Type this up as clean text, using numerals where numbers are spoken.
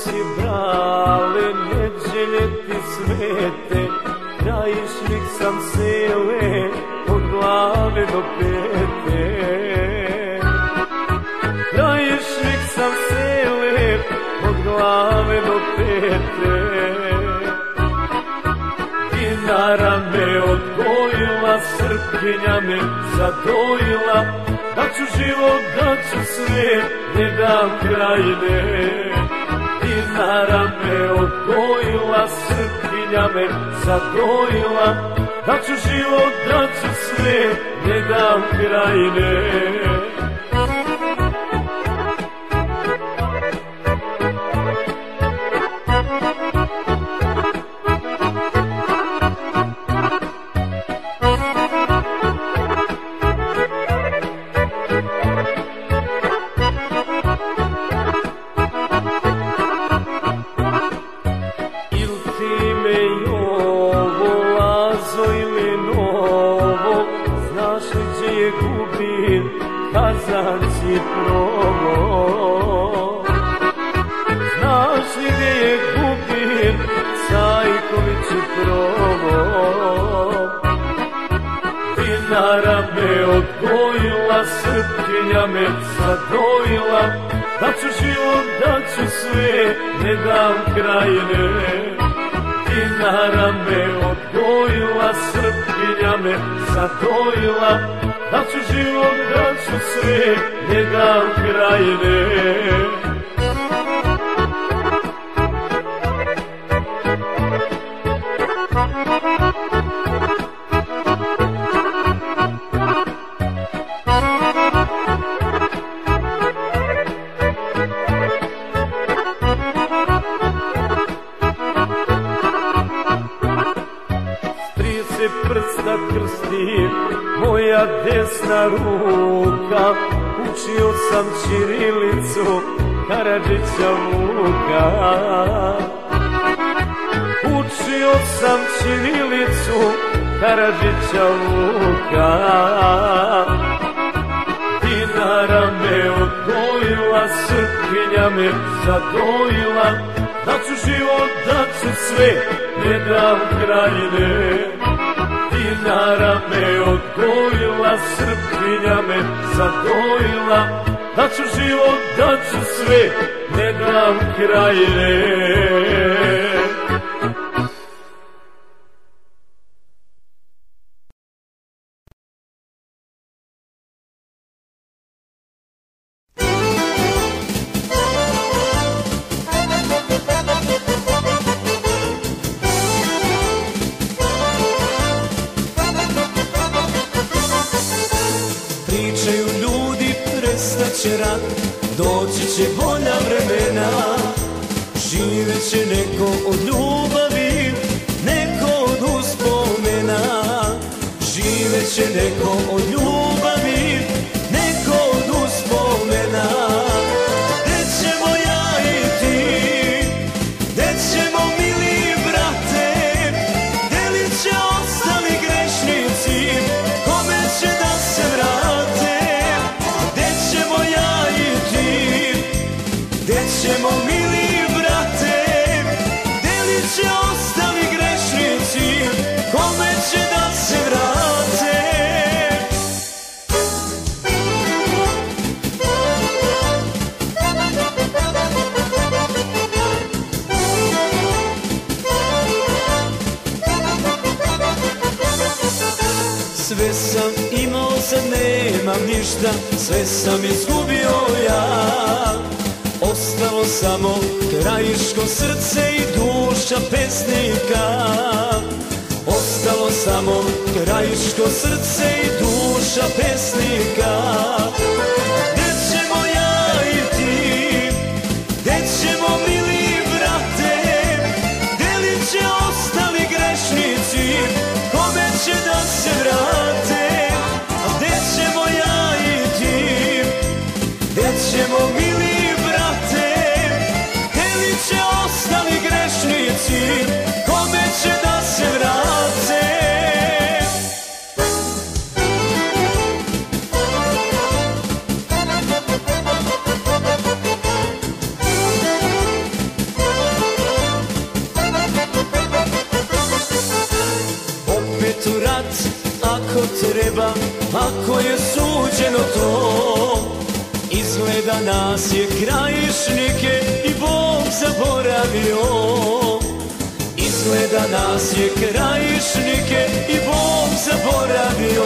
si brale, neđelje ti svete, krajišnik sam sele, od glave do pete. Krajišnik sam sele, od glave do pete. Dinara me odgojila, Srpkinja me zadojila, da ću život, da ću sve, ne dam krajine. Dinara me odgojila, Srpkinja me zadojila, da ću život, da ću sve, ne dam krajine. Kazanci probo, znaš li gdje je gubin, Cajković i probo. Dinara me odgojila, Srpkinja me zadojila, da ću život, da ću sve, ne dam krajine. Dinara me odgojila, Srpkinja me zadojila, da ću život, da ću sve, ne dam krajine. Prsta krsti, moja desna ruka, učio sam ćirilicu Karadžića Vuka. Učio sam ćirilicu Karadžića Vuka. Dinara me odgojila, Srpkinja me zadojila, da ću život, da ću sve, ne dam krajine. Dinara me odgojila, Srpkinja me zadojila, da ću život, da ću sve, ne dam krajine. Doći će bolja vremena, živjet će neko od ljubavi, neko od uspomena. Živjet će neko od ljubavi, neko od uspomena. Gde ćemo ja i ti, gde ćemo mili brate, delit će ostali grešnici, kome će da se vrate. Gde ćemo ja i ti, gde ćemo mili brate, delit će ostali grešnici, kome će da se vrate. Sve sam imao, sad nemam ništa, sve sam izgubio ja. Ostalo samo krajiško srce i duša pesnika. Ostalo samo krajiško srce i duša pesnika. Gde ćemo ja i ti, gde ćemo mili brate, delit će ostali grešnici, kome će da se vrate. Gde ćemo ja i ti, gde ćemo mili brate, delit će ostali grešnici, kome će da se vrate. kako treba, ako je suđeno to. Izgleda nas je Krajišnike i Bog zaboravio. Izgleda nas je Krajišnike i Bog zaboravio.